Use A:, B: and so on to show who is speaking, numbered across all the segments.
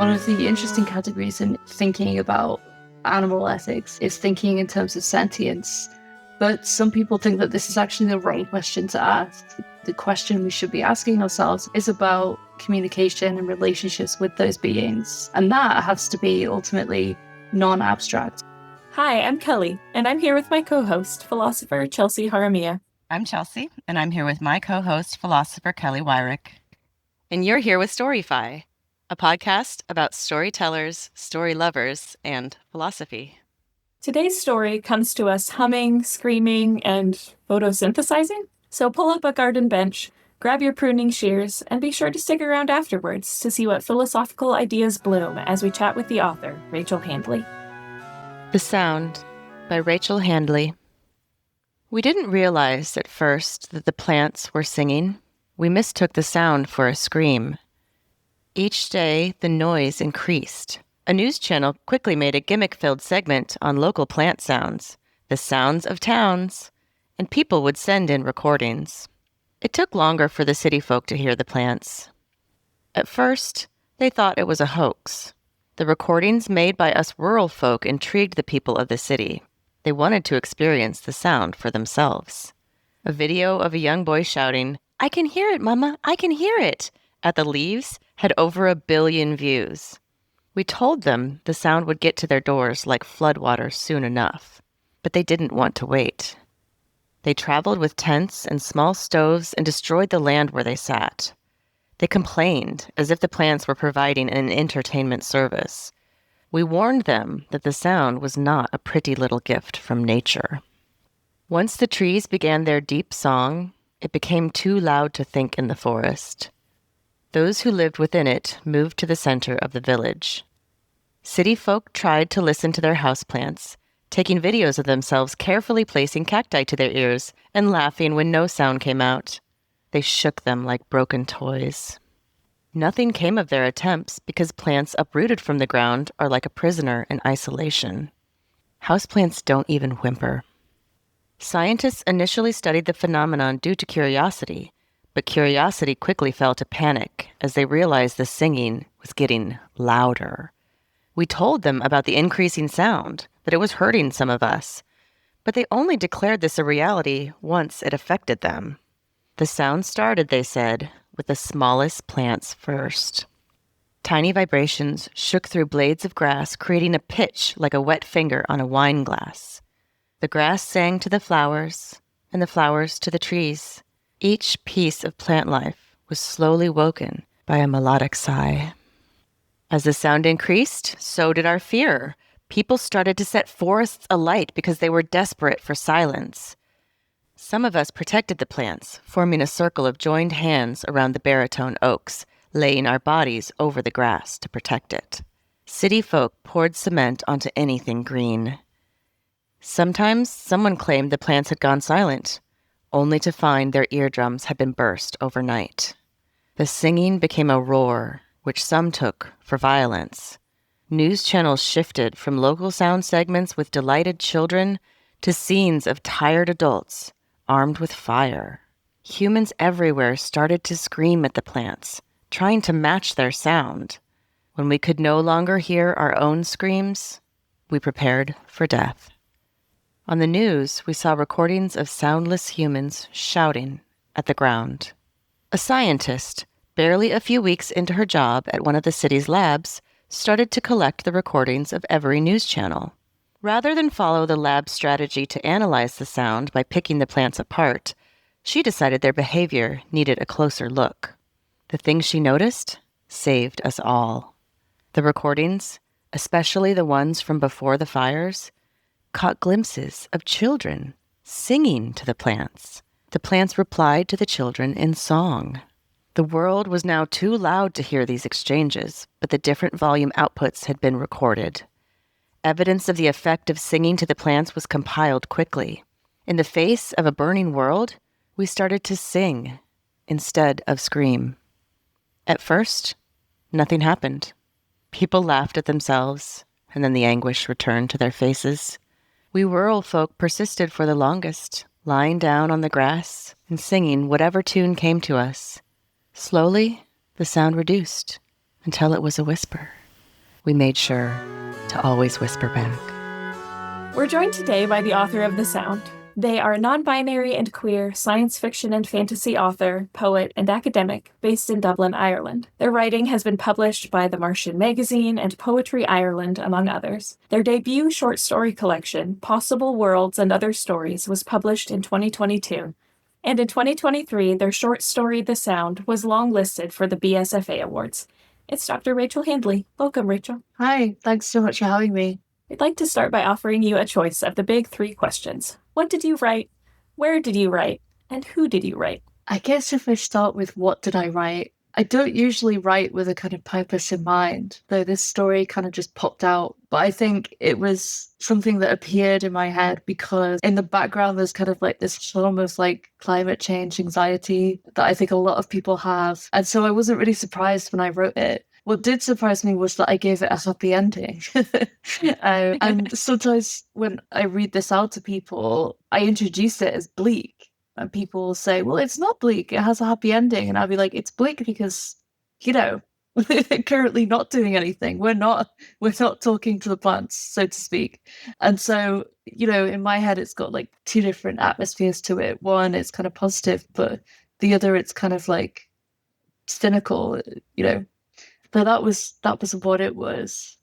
A: One of the interesting categories in thinking about animal ethics is thinking in terms of sentience. But some people think that this is actually the wrong question to ask. The question we should be asking ourselves is about communication and relationships with those beings. And that has to be ultimately non-abstract.
B: Hi, I'm Kelly, and I'm here with my co-host, philosopher Chelsea Haramia.
C: I'm Chelsea, and I'm here with my co-host, philosopher Kelly Weirich.
D: And you're here with Storyfy, a podcast about storytellers, story lovers, and philosophy.
B: Today's story comes to us humming, screaming, and photosynthesizing. So pull up a garden bench, grab your pruning shears, and be sure to stick around afterwards to see what philosophical ideas bloom as we chat with the author, Rachel Handley.
D: The Sound by Rachel Handley. We didn't realize at first that the plants were singing. We mistook the sound for a scream. Each day, the noise increased. A news channel quickly made a gimmick-filled segment on local plant sounds, the sounds of towns, and people would send in recordings. It took longer for the city folk to hear the plants. At first, they thought it was a hoax. The recordings made by us rural folk intrigued the people of the city. They wanted to experience the sound for themselves. A video of a young boy shouting, "I can hear it, Mama, I can hear it," at the leaves had over 1 billion views. We told them the sound would get to their doors like floodwater soon enough, but they didn't want to wait. They traveled with tents and small stoves and destroyed the land where they sat. They complained as if the plants were providing an entertainment service. We warned them that the sound was not a pretty little gift from nature. Once the trees began their deep song, it became too loud to think in the forest. Those who lived within it moved to the center of the village. City folk tried to listen to their houseplants, taking videos of themselves carefully placing cacti to their ears and laughing when no sound came out. They shook them like broken toys. Nothing came of their attempts because plants uprooted from the ground are like a prisoner in isolation. Houseplants don't even whimper. Scientists initially studied the phenomenon due to curiosity, but curiosity quickly fell to panic as they realized the singing was getting louder. We told them about the increasing sound, that it was hurting some of us, but they only declared this a reality once it affected them. The sound started, they said, with the smallest plants first. Tiny vibrations shook through blades of grass, creating a pitch like a wet finger on a wine glass. The grass sang to the flowers, and the flowers to the trees. Each piece of plant life was slowly woken by a melodic sigh. As the sound increased, so did our fear. People started to set forests alight because they were desperate for silence. Some of us protected the plants, forming a circle of joined hands around the baritone oaks, laying our bodies over the grass to protect it. City folk poured cement onto anything green. Sometimes someone claimed the plants had gone silent, only to find their eardrums had been burst overnight. The singing became a roar, which some took for violence. News channels shifted from local sound segments with delighted children to scenes of tired adults armed with fire. Humans everywhere started to scream at the plants, trying to match their sound. When we could no longer hear our own screams, we prepared for death. On the news, we saw recordings of soundless humans shouting at the ground. A scientist, barely a few weeks into her job at one of the city's labs, started to collect the recordings of every news channel. Rather than follow the lab's strategy to analyze the sound by picking the plants apart, she decided their behavior needed a closer look. The things she noticed saved us all. The recordings, especially the ones from before the fires, caught glimpses of children singing to the plants. The plants replied to the children in song. The world was now too loud to hear these exchanges, but the different volume outputs had been recorded. Evidence of the effect of singing to the plants was compiled quickly. In the face of a burning world, we started to sing instead of scream. At first, nothing happened. People laughed at themselves, and then the anguish returned to their faces. We rural folk persisted for the longest, lying down on the grass and singing whatever tune came to us. Slowly, the sound reduced until it was a whisper. we made sure to always whisper back.
B: We're joined today by the author of The Sound. They are a non-binary and queer science fiction and fantasy author, poet, and academic based in Dublin, Ireland. Their writing has been published by The Martian magazine and Poetry Ireland, among others. Their debut short story collection, Possible Worlds and Other Stories, was published in 2022. And in 2023, their short story, The Sound, was longlisted for the BSFA Awards. It's Dr. Rachel Handley. Welcome, Rachel.
A: Hi, thanks so much for having me.
B: I'd like to start by offering you a choice of the big three questions. What did you write? Where did you write? And who did you write?
A: I guess if I start with what did I write, I don't usually write with a kind of purpose in mind, though this story kind of just popped out. But I think it was something that appeared in my head because in the background there's kind of like this hum of like climate change anxiety that I think a lot of people have. And so I wasn't really surprised when I wrote it. What did surprise me was that I gave it a happy ending. And sometimes when I read this out to people, I introduce it as bleak. And people will say, well, it's not bleak. It has a happy ending. And I'll be like, it's bleak because, we're currently not doing anything. We're not talking to the plants, so to speak. And so, in my head, it's got like two different atmospheres to it. One, it's kind of positive, but the other, it's kind of like cynical, So that was what it was.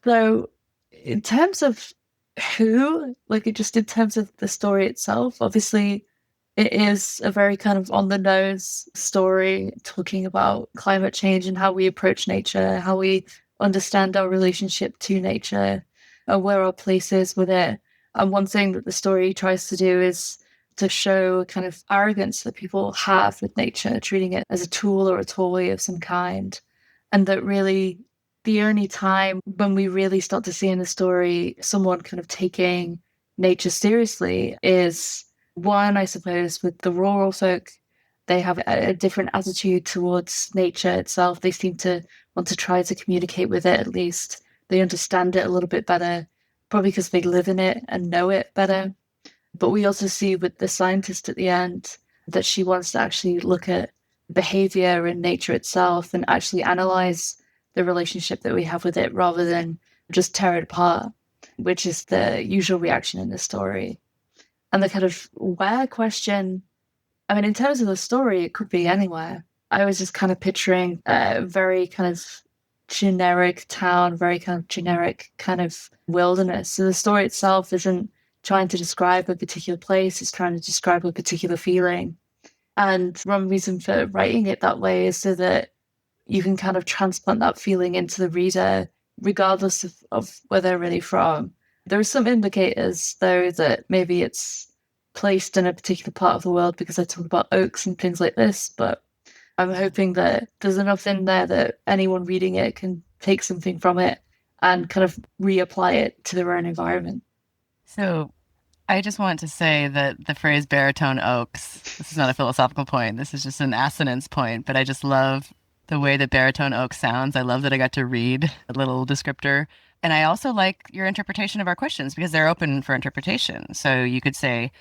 A: So in terms of who, just in terms of the story itself, obviously it is a very kind of on the nose story talking about climate change and how we approach nature, how we understand our relationship to nature and where our place is with it. And one thing that the story tries to do is to show kind of arrogance that people have with nature, treating it as a tool or a toy of some kind. And that really the only time when we really start to see in the story someone kind of taking nature seriously is one, I suppose, with the rural folk. They have a different attitude towards nature itself. They seem to want to try to communicate with it at least. They understand it a little bit better, probably because they live in it and know it better. But we also see with the scientist at the end that she wants to actually look at behavior in nature itself and actually analyze the relationship that we have with it rather than just tear it apart, which is the usual reaction in the story. And the kind of where question, I mean, in terms of the story, it could be anywhere. I was just kind of picturing a very kind of generic town, very kind of generic kind of wilderness. So the story itself isn't trying to describe a particular place, it's trying to describe a particular feeling. And one reason for writing it that way is so that you can kind of transplant that feeling into the reader, regardless of where they're really from. There are some indicators, though, that maybe it's placed in a particular part of the world because I talk about oaks and things like this, but I'm hoping that there's enough in there that anyone reading it can take something from it and kind of reapply it to their own environment.
C: So I just want to say that the phrase baritone oaks, this is not a philosophical point, this is just an assonance point, but I just love the way that baritone oak sounds. I love that I got to read a little descriptor. And I also like your interpretation of our questions because they're open for interpretation. So you could say,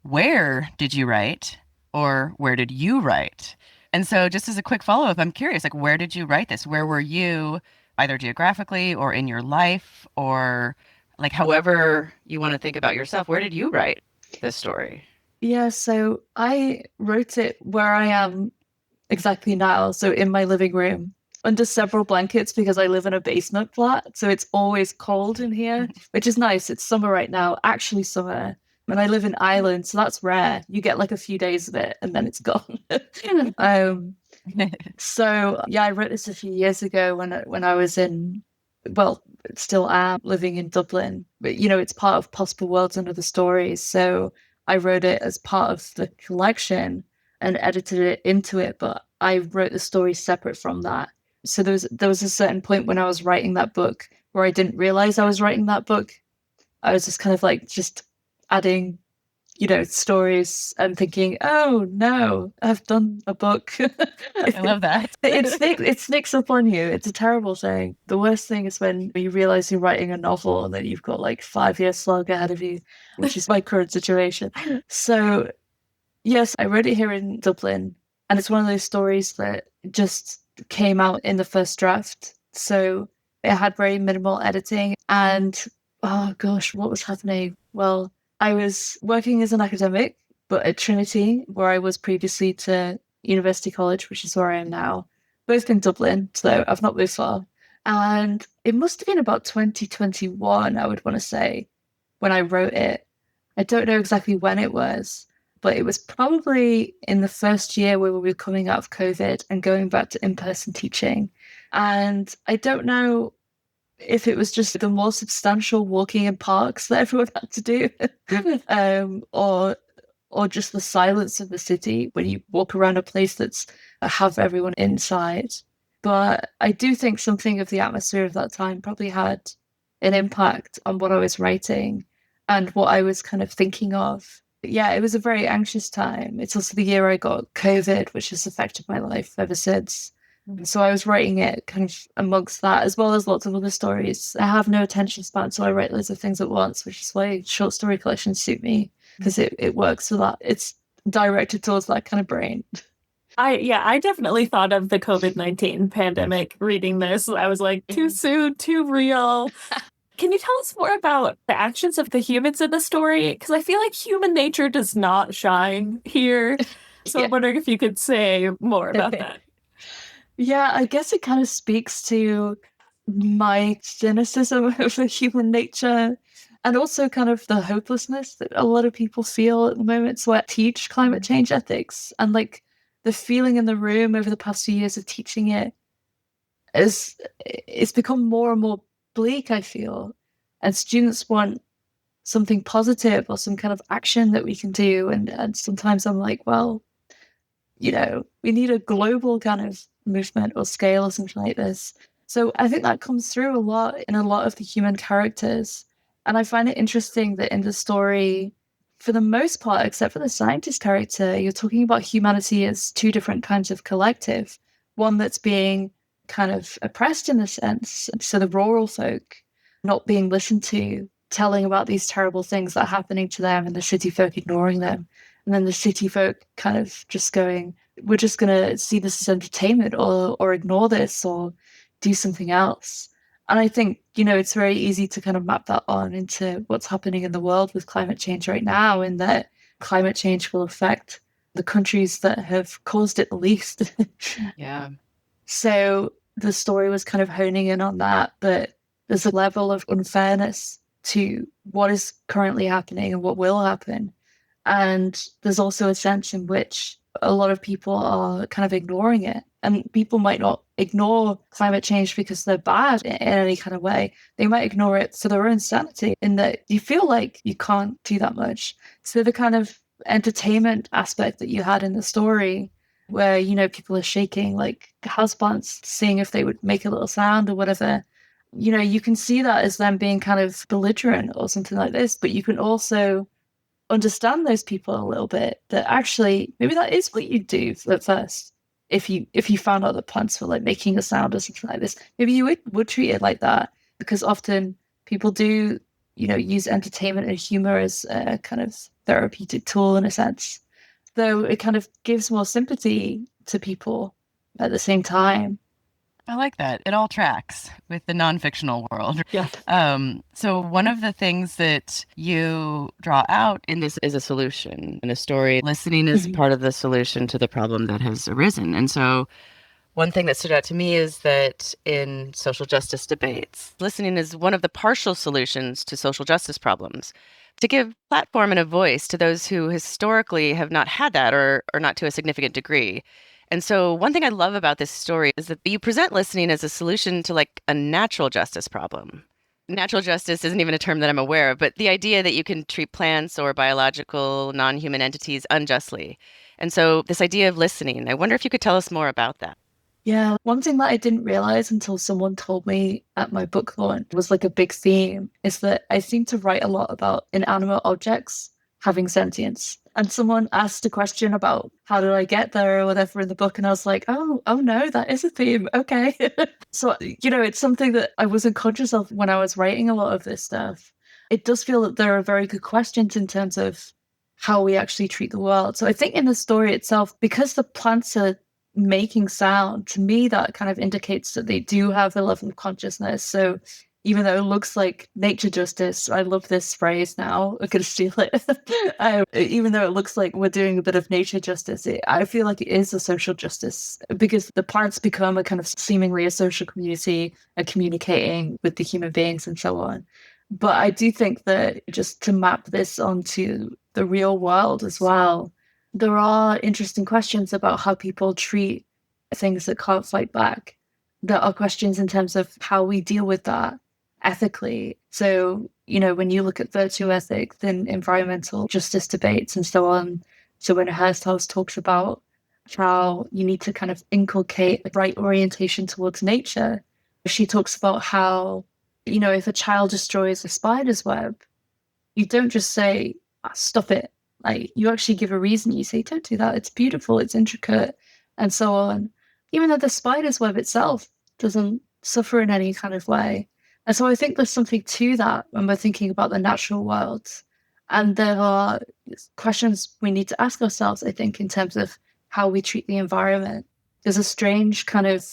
C: where did you write? Or where did you write? And so just as a quick follow-up, I'm curious, like, where did you write this? Where were you, either geographically or in your life, or like however you want to think about yourself, where did you write this story?
A: Yeah, so I wrote it where I am exactly now. So in my living room, under several blankets because I live in a basement flat. So it's always cold in here, which is nice. It's summer right now, actually summer. And I live in Ireland, so that's rare. You get like a few days of it and then it's gone. So yeah, I wrote this a few years ago when I was still am living in Dublin. But it's part of Possible Worlds and Other Stories. So I wrote it as part of the collection and edited it into it, but I wrote the story separate from that. So there was a certain point when I was writing that book where I didn't realize I was writing that book. I was just kind of like just adding, stories and thinking, oh no, I've done a book.
C: I love that.
A: It sneaks up on you. It's a terrible thing. The worst thing is when you realize you're writing a novel and then you've got like 5 years slog ahead of you, which is my current situation. So yes, I wrote it here in Dublin, and it's one of those stories that just came out in the first draft. So It had very minimal editing. And oh gosh, what was happening? Well, I was working as an academic, but at Trinity, where I was previously to University College, which is where I am now, both in Dublin, so I've not moved far. And it must have been about 2021, I would want to say, when I wrote it. I don't know exactly when it was, but it was probably in the first year where we were coming out of COVID and going back to in-person teaching. And I don't know if it was just the more substantial walking in parks that everyone had to do, or just the silence of the city when you walk around a place that's have everyone inside. But I do think something of the atmosphere of that time probably had an impact on what I was writing and what I was kind of thinking of. Yeah, it was a very anxious time. It's also the year I got COVID, which has affected my life ever since. So I was writing it kind of amongst that, as well as lots of other stories. I have no attention span, so I write loads of things at once, which is why short story collections suit me, because it works for that. It's directed towards that kind of brain.
B: I definitely thought of the COVID-19 pandemic reading this. I was like, too soon, too real. Can you tell us more about the actions of the humans in the story? Because I feel like human nature does not shine here. So I'm wondering if you could say more about that.
A: Yeah, I guess it kind of speaks to my cynicism over human nature and also kind of the hopelessness that a lot of people feel at the moment. So I teach climate change ethics, and like the feeling in the room over the past few years of teaching it is it's become more and more bleak, I feel. And students want something positive or some kind of action that we can do. And sometimes I'm like, well, we need a global kind of movement or scale or something like this. So I think that comes through a lot in a lot of the human characters. And I find it interesting that in the story, for the most part, except for the scientist character, you're talking about humanity as two different kinds of collective. One that's being kind of oppressed in a sense. So the rural folk not being listened to, telling about these terrible things that are happening to them, and the city folk ignoring them. And then the city folk kind of just going, we're just going to see this as entertainment or ignore this or do something else. And I think, it's very easy to kind of map that on into what's happening in the world with climate change right now, in that climate change will affect the countries that have caused it the least.
C: Yeah.
A: So the story was kind of honing in on that, but there's a level of unfairness to what is currently happening and what will happen. And there's also a sense in which a lot of people are kind of ignoring it. And people might not ignore climate change because they're bad in any kind of way. They might ignore it for their own sanity, in that you feel like you can't do that much. So the kind of entertainment aspect that you had in the story, where, people are shaking like houseplants, seeing if they would make a little sound or whatever, you can see that as them being kind of belligerent or something like this. But you can also understand those people a little bit, that actually maybe that is what you do at first. If you found out that plants were like making a sound or something like this, maybe you would treat it like that, because often people do, use entertainment and humor as a kind of therapeutic tool in a sense, though it kind of gives more sympathy to people at the same time.
C: I like that. It all tracks with the non-fictional world.
B: Yeah.
C: So one of the things that you draw out in this is a solution in a story. Listening is part of the solution to the problem that has arisen. And so one thing that stood out to me is that in social justice debates, listening is one of the partial solutions to social justice problems, to give platform and a voice to those who historically have not had that, or not to a significant degree. And so one thing I love about this story is that you present listening as a solution to like a natural justice problem. Natural justice isn't even a term that I'm aware of, but the idea that you can treat plants or biological non-human entities unjustly. And so this idea of listening, I wonder if you could tell us more about that.
A: Yeah, one thing that I didn't realize until someone told me at my book launch was like a big theme, is that I seem to write a lot about inanimate objects having sentience. And someone asked a question about how did I get there or whatever in the book, and I was like, oh no, that is a theme. Okay. So, it's something that I wasn't conscious of when I was writing a lot of this stuff. It does feel that there are very good questions in terms of how we actually treat the world. So I think in the story itself, because the plants are making sound, to me, that kind of indicates that they do have a level of consciousness. So even though it looks like nature justice, I love this phrase now, I'm going to steal it. Even though it looks like we're doing a bit of nature justice, I feel like it is a social justice, because the plants become a kind of seemingly a social community, communicating with the human beings and so on. But I do think that, just to map this onto the real world as well, there are interesting questions about how people treat things that can't fight back. There are questions in terms of how we deal with that ethically. So, when you look at virtue ethics and environmental justice debates and so on, so when Hursthouse talks about how you need to kind of inculcate the right orientation towards nature, she talks about how, if a child destroys a spider's web, you don't just say, stop it. Like, you actually give a reason. You say, don't do that. It's beautiful. It's intricate, and so on. Even though the spider's web itself doesn't suffer in any kind of way. And so I think there's something to that when we're thinking about the natural world. And there are questions we need to ask ourselves, I think, in terms of how we treat the environment. There's a strange kind of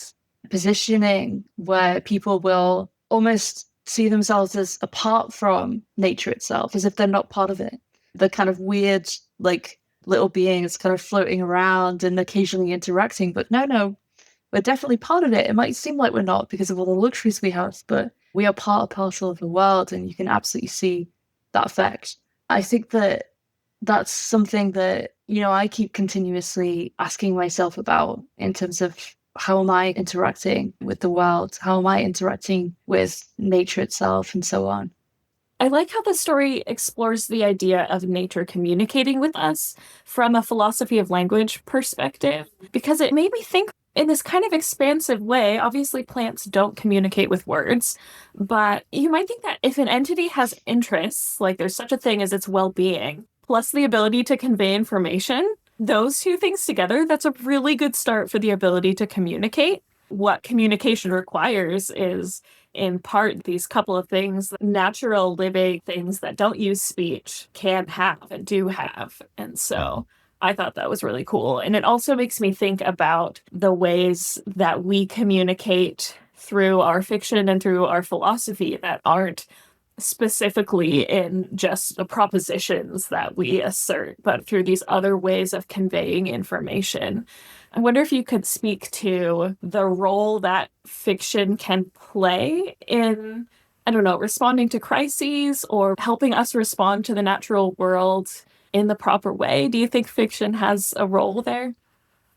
A: positioning where people will almost see themselves as apart from nature itself, as if they're not part of it. The kind of weird, like, little beings kind of floating around and occasionally interacting, but no, we're definitely part of it. It might seem like we're not because of all the luxuries we have, but we are part and parcel of the world, and you can absolutely see that effect. I think that that's something that, I keep continuously asking myself about, in terms of how am I interacting with the world? How am I interacting with nature itself, and so on?
B: I like how the story explores the idea of nature communicating with us from a philosophy of language perspective, because it made me think in this kind of expansive way. Obviously, plants don't communicate with words, but you might think that if an entity has interests, like there's such a thing as its well-being, plus the ability to convey information, those two things together, that's a really good start for the ability to communicate. What communication requires is, in part, these couple of things, natural living things that don't use speech can have and do have. And so I thought that was really cool. And it also makes me think about the ways that we communicate through our fiction and through our philosophy that aren't specifically in just the propositions that we assert, but through these other ways of conveying information. I wonder if you could speak to the role that fiction can play in, responding to crises or helping us respond to the natural world in the proper way. Do you think fiction has a role there?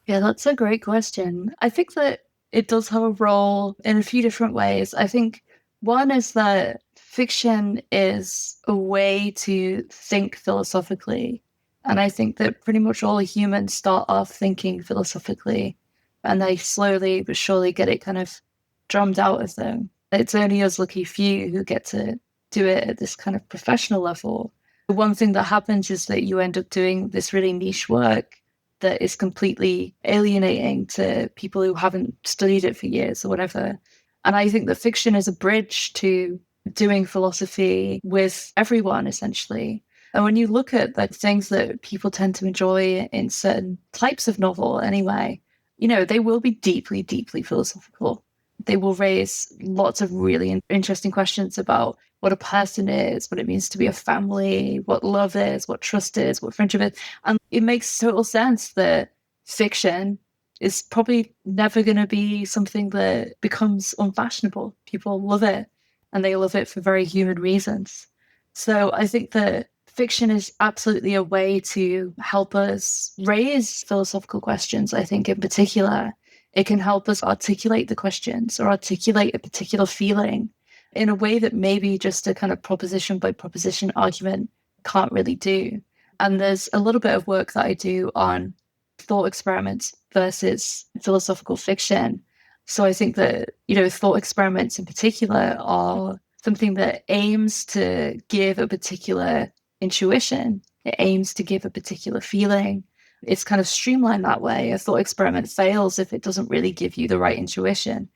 A: Yeah, that's a great question. I think that it does have a role in a few different ways. I think one is that fiction is a way to think philosophically. And I think that pretty much all humans start off thinking philosophically, and they slowly but surely get it kind of drummed out of them. It's only us lucky few who get to do it at this kind of professional level. The one thing that happens is that you end up doing this really niche work that is completely alienating to people who haven't studied it for years or whatever. And I think that fiction is a bridge to doing philosophy with everyone, essentially. And when you look at the things that people tend to enjoy in certain types of novel anyway, they will be deeply, deeply philosophical. They will raise lots of really interesting questions about what a person is, what it means to be a family, what love is, what trust is, what friendship is. And it makes total sense that fiction is probably never going to be something that becomes unfashionable. People love it, and they love it for very human reasons. So I think that fiction is absolutely a way to help us raise philosophical questions. I think in particular, it can help us articulate the questions or articulate a particular feeling in a way that maybe just a kind of proposition by proposition argument can't really do. And there's a little bit of work that I do on thought experiments versus philosophical fiction. So I think that, thought experiments in particular are something that aims to give a particular intuition. It aims to give a particular feeling. It's kind of streamlined that way. A thought experiment fails if it doesn't really give you the right intuition.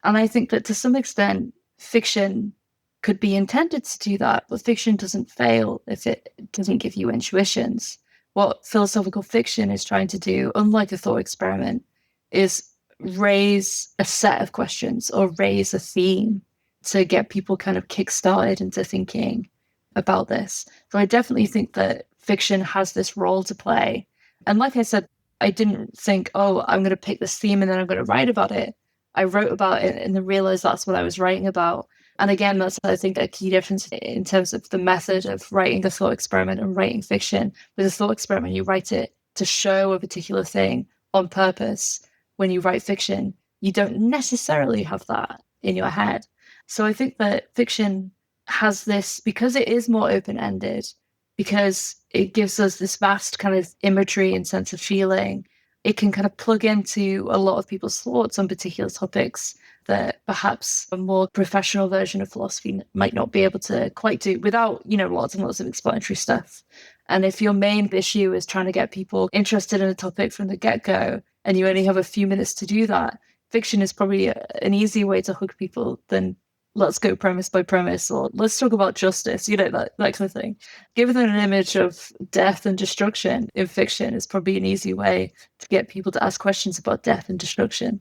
A: And I think that to some extent, fiction could be intended to do that, but fiction doesn't fail if it doesn't give you intuitions. What philosophical fiction is trying to do, unlike a thought experiment, is raise a set of questions or raise a theme to get people kind of kick-started into thinking about this. So I definitely think that fiction has this role to play. And like I said, I didn't think, oh, I'm going to pick this theme and then I'm going to write about it. I wrote about it and then realized that's what I was writing about. And again, that's, I think, a key difference in terms of the method of writing a thought experiment and writing fiction. With a thought experiment, you write it to show a particular thing on purpose. When you write fiction, you don't necessarily have that in your head. So I think that fiction has this, because it is more open-ended, because it gives us this vast kind of imagery and sense of feeling, it can kind of plug into a lot of people's thoughts on particular topics that perhaps a more professional version of philosophy might not be able to quite do without, lots and lots of explanatory stuff. And if your main issue is trying to get people interested in a topic from the get-go, and you only have a few minutes to do that, fiction is probably an easier way to hook people than let's go premise by premise, or let's talk about justice, that kind of thing. Giving them an image of death and destruction in fiction is probably an easy way to get people to ask questions about death and destruction.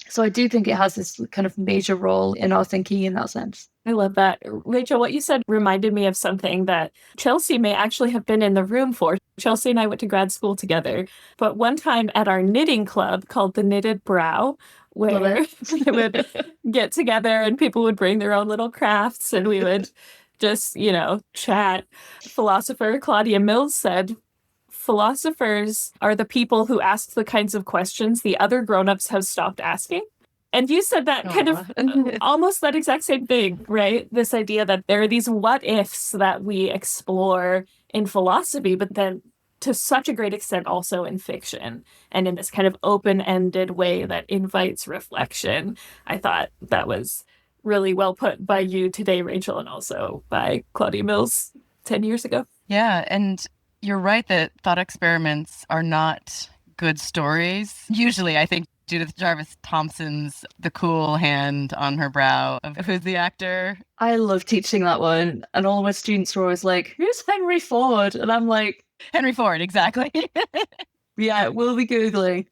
A: So I do think it has this kind of major role in our thinking in that sense.
B: I love that. Rachel, what you said reminded me of something that Chelsea may actually have been in the room for. Chelsea and I went to grad school together, but one time at our knitting club called the Knitted Brow, where we would get together and people would bring their own little crafts and we would just, chat. Philosopher Claudia Mills said, philosophers are the people who ask the kinds of questions the other grown-ups have stopped asking. And you said that kind of almost that exact same thing, right? This idea that there are these what ifs that we explore in philosophy, but then to such a great extent also in fiction and in this kind of open-ended way that invites reflection. I thought that was really well put by you today, Rachel, and also by Claudia Mills 10 years ago.
C: Yeah, and you're right that thought experiments are not good stories. Usually, I think Judith Jarvis Thompson's The Cool Hand on Her Brow. Who's the actor?
A: I love teaching that one. And all my students were always like, who's Henry Ford? And I'm like,
C: Henry Ford, exactly.
A: Yeah, we'll be Googling.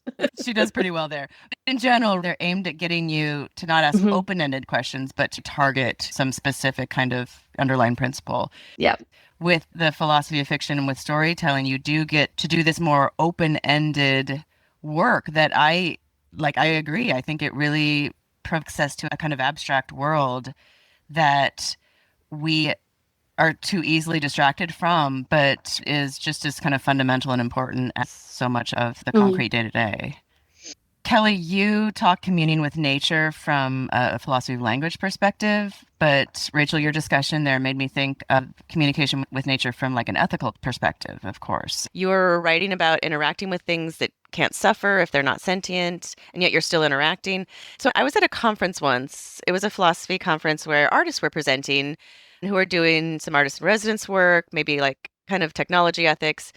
C: She does pretty well there. In general, they're aimed at getting you to not ask open-ended questions, but to target some specific kind of underlying principle.
A: Yeah.
C: With the philosophy of fiction and with storytelling, you do get to do this more open-ended work that I agree. I think it really provokes us to a kind of abstract world that we are too easily distracted from, but is just as kind of fundamental and important as so much of the concrete day-to-day. Kelly, you talk communing with nature from a philosophy of language perspective, but Rachel, your discussion there made me think of communication with nature from like an ethical perspective, of course.
D: You're writing about interacting with things that can't suffer if they're not sentient, and yet you're still interacting. So I was at a conference once. It was a philosophy conference where artists were presenting who are doing some artist in residence work, maybe like kind of technology ethics.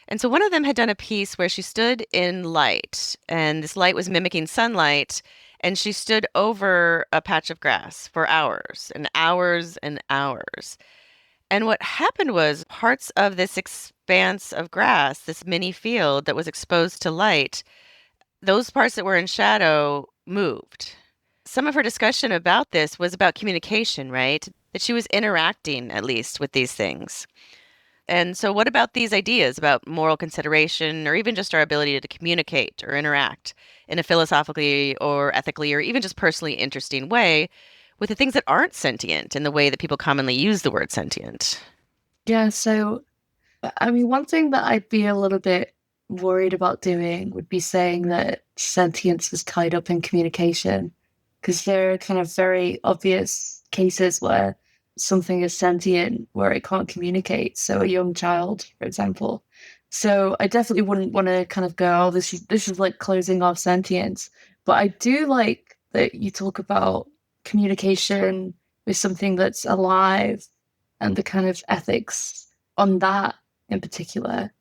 D: And so one of them had done a piece where she stood in light, and this light was mimicking sunlight, and she stood over a patch of grass for hours and hours and hours. And what happened was parts of this expanse of grass, this mini field that was exposed to light, those parts that were in shadow moved. Some of her discussion about this was about communication, right? That she was interacting, at least, with these things. And so what about these ideas about moral consideration or even just our ability to communicate or interact in a philosophically or ethically or even just personally interesting way with the things that aren't sentient in the way that people commonly use the word sentient?
A: Yeah, so, I mean, one thing that I'd be a little bit worried about doing would be saying that sentience was tied up in communication, because there are kind of very obvious cases where something is sentient where it can't communicate. So a young child, for example. So I definitely wouldn't want to kind of go, oh, this is like closing off sentience. But I do like that you talk about communication with something that's alive and the kind of ethics on that in particular.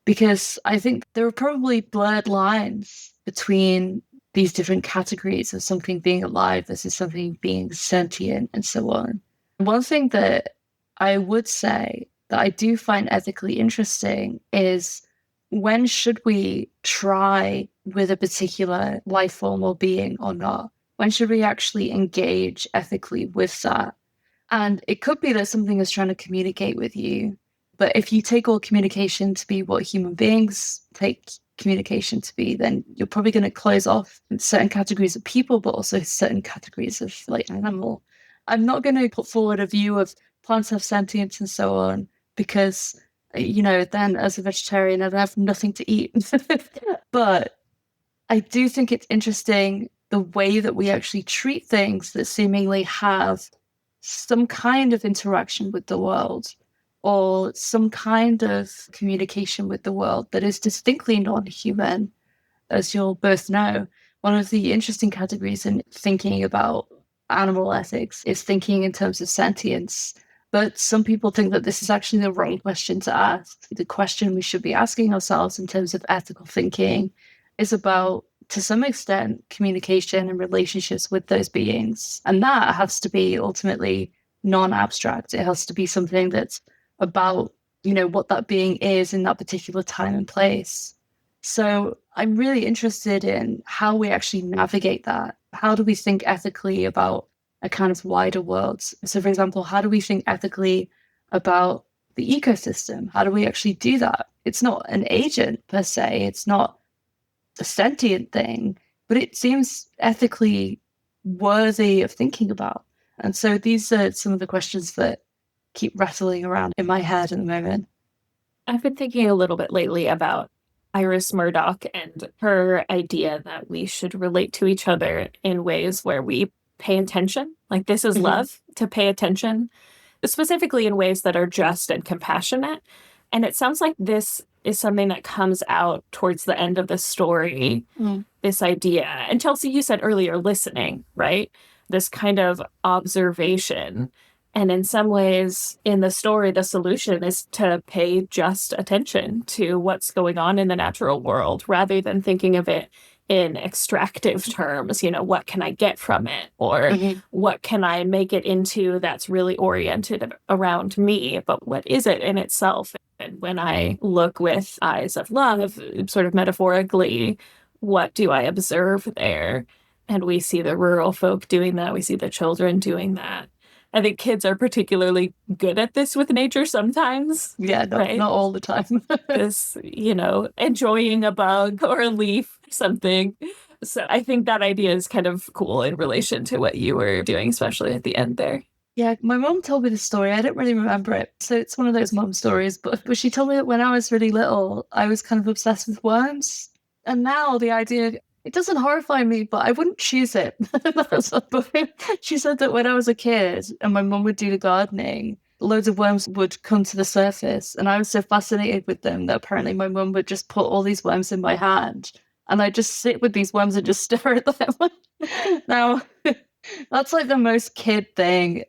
A: Because I think there are probably blurred lines between these different categories of something being alive versus something being sentient and so on. One thing that I would say that I do find ethically interesting is when should we try with a particular life form or being or not? When should we actually engage ethically with that? And it could be that something is trying to communicate with you. But if you take all communication to be what human beings take communication to be, then you're probably going to close off certain categories of people, but also certain categories of like animal. I'm not going to put forward a view of plants have sentience and so on, because, then as a vegetarian, I'd have nothing to eat. But I do think it's interesting the way that we actually treat things that seemingly have some kind of interaction with the world or some kind of communication with the world that is distinctly non-human. As you'll both know, one of the interesting categories in thinking about animal ethics is thinking in terms of sentience. But some people think that this is actually the wrong question to ask. The question we should be asking ourselves in terms of ethical thinking is about, to some extent, communication and relationships with those beings. And that has to be ultimately non-abstract. It has to be something that's about, what that being is in that particular time and place. So I'm really interested in how we actually navigate that. How do we think ethically about a kind of wider world? So, for example, how do we think ethically about the ecosystem? How do we actually do that? It's not an agent per se. It's not a sentient thing, but it seems ethically worthy of thinking about. And so these are some of the questions that keep rattling around in my head at the moment.
B: I've been thinking a little bit lately about Iris Murdoch and her idea that we should relate to each other in ways where we pay attention. Like, this is love, to pay attention, specifically in ways that are just and compassionate. And it sounds like this is something that comes out towards the end of the story, this idea. And Chelsea, you said earlier, listening, right? This kind of observation. And in some ways, in the story, the solution is to pay just attention to what's going on in the natural world, rather than thinking of it in extractive terms. What can I get from it? Or what can I make it into that's really oriented around me? But what is it in itself? And when I look with eyes of love, sort of metaphorically, what do I observe there? And we see the rural folk doing that. We see the children doing that. I think kids are particularly good at this with nature sometimes.
A: Yeah, not all the time.
B: This, enjoying a bug or a leaf or something. So I think that idea is kind of cool in relation to what you were doing, especially at the end there.
A: Yeah, my mom told me the story. I don't really remember it. So it's one of those mom stories. But she told me that when I was really little, I was kind of obsessed with worms. And now the idea, it doesn't horrify me, but I wouldn't choose it. She said that when I was a kid and my mum would do the gardening, loads of worms would come to the surface. And I was so fascinated with them that apparently my mum would just put all these worms in my hand. And I'd just sit with these worms and just stare at them. Now, that's like the most kid thing,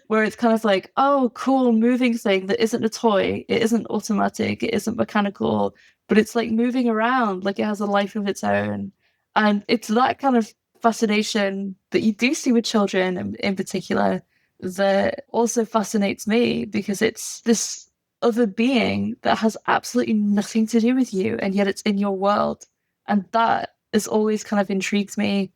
A: where it's kind of like, oh, cool, moving thing that isn't a toy. It isn't automatic. It isn't mechanical, but it's like moving around, like it has a life of its own. And it's that kind of fascination that you do see with children in particular that also fascinates me, because it's this other being that has absolutely nothing to do with you, and yet it's in your world. And that has always kind of intrigued me.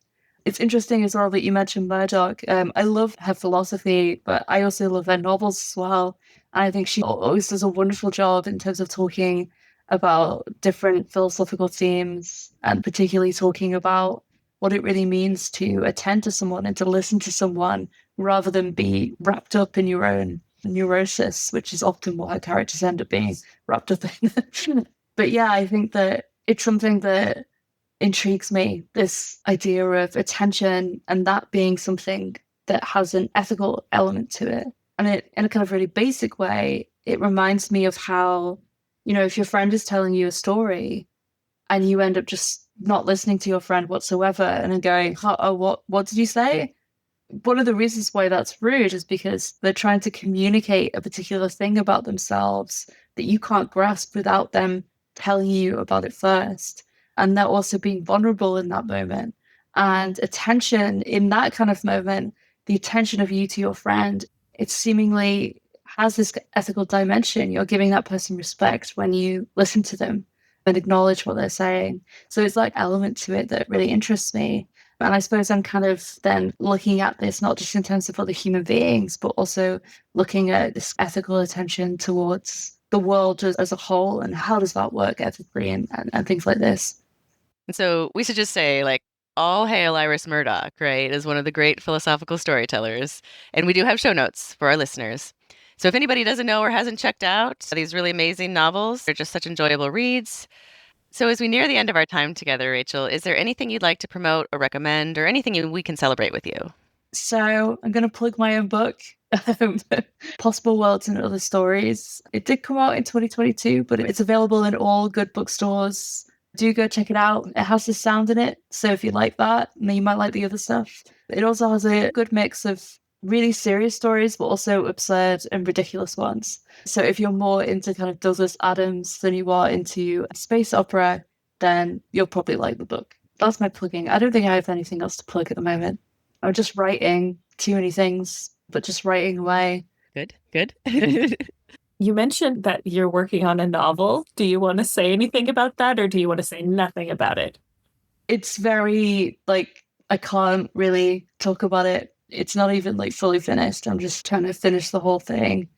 A: It's interesting as well that you mentioned Murdoch. I love her philosophy, but I also love her novels as well. And I think she always does a wonderful job in terms of talking about different philosophical themes, and particularly talking about what it really means to attend to someone and to listen to someone rather than be wrapped up in your own neurosis, which is often what her characters end up being wrapped up in. But yeah, I think that it's something that intrigues me, this idea of attention and that being something that has an ethical element to it. And it, in a kind of really basic way, it reminds me of how, if your friend is telling you a story and you end up just not listening to your friend whatsoever and then going, oh, what did you say? One of the reasons why that's rude is because they're trying to communicate a particular thing about themselves that you can't grasp without them telling you about it first. And they're also being vulnerable in that moment. And attention in that kind of moment, the attention of you to your friend, it seemingly has this ethical dimension. You're giving that person respect when you listen to them. and acknowledge what they're saying. So it's like element to it that really interests me. And I suppose I'm kind of then looking at this not just in terms of other human beings, but also looking at this ethical attention towards the world as a whole, and how does that work ethically and things like this.
D: And so we should just say, like, all hail Iris Murdoch, right, is one of the great philosophical storytellers. And we do have show notes for our listeners. So if anybody doesn't know or hasn't checked out these really amazing novels, they're just such enjoyable reads. So as we near the end of our time together, Rachel, is there anything you'd like to promote or recommend, or anything we can celebrate with you?
A: So I'm going to plug my own book, Possible Worlds and Other Stories. It did come out in 2022, but it's available in all good bookstores. Do go check it out. It has the sound in it, so if you like that, then you might like the other stuff. It also has a good mix of really serious stories, but also absurd and ridiculous ones. So if you're more into kind of Douglas Adams than you are into space opera, then you'll probably like the book. That's my plugging. I don't think I have anything else to plug at the moment. I'm just writing too many things, but just writing away.
D: Good.
B: You mentioned that you're working on a novel. Do you want to say anything about that, or do you want to say nothing about it?
A: It's very, I can't really talk about it. It's not even fully finished. I'm just trying to finish the whole thing.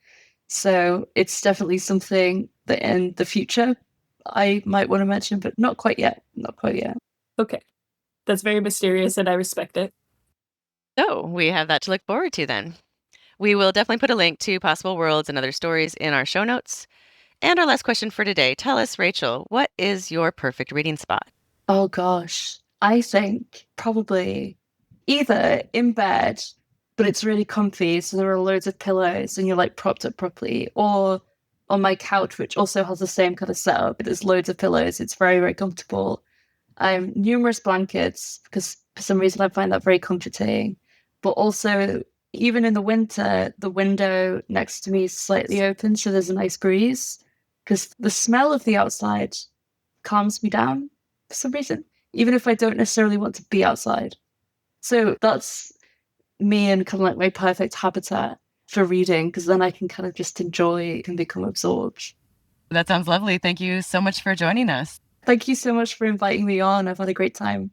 A: So it's definitely something that in the future I might want to mention, but not quite yet.
B: Okay. That's very mysterious, and I respect it.
D: So we have that to look forward to then. We will definitely put a link to Possible Worlds and Other Stories in our show notes. And our last question for today. Tell us, Rachel, what is your perfect reading spot?
A: Oh gosh. I think probably either in bed, but it's really comfy, so there are loads of pillows and you're propped up properly, or on my couch, which also has the same kind of setup. There's loads of pillows. It's very, very comfortable. Numerous blankets, because for some reason I find that very comforting. But also, even in the winter, the window next to me is slightly open, so there's a nice breeze. Because the smell of the outside calms me down for some reason, even if I don't necessarily want to be outside. So that's me and kind of my perfect habitat for reading, because then I can kind of just enjoy and become absorbed.
C: That sounds lovely. Thank you so much for joining us.
A: Thank you so much for inviting me on. I've had a great time.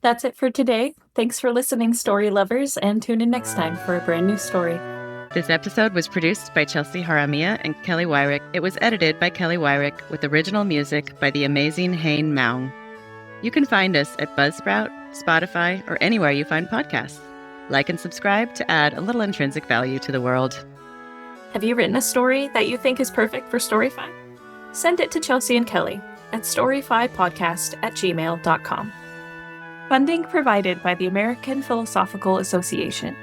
B: That's it for today. Thanks for listening, story lovers, and tune in next time for a brand new story.
D: This episode was produced by Chelsea Haramia and Kelly Weirich. It was edited by Kelly Weirich with original music by the amazing Hain Maung. You can find us at Buzzsprout, Spotify, or anywhere you find podcasts. Like and subscribe to add a little intrinsic value to the world.
B: Have you written a story that you think is perfect for Storyfi? Send it to Chelsea and Kelly at storyfipodcast@gmail.com. Funding provided by the American Philosophical Association.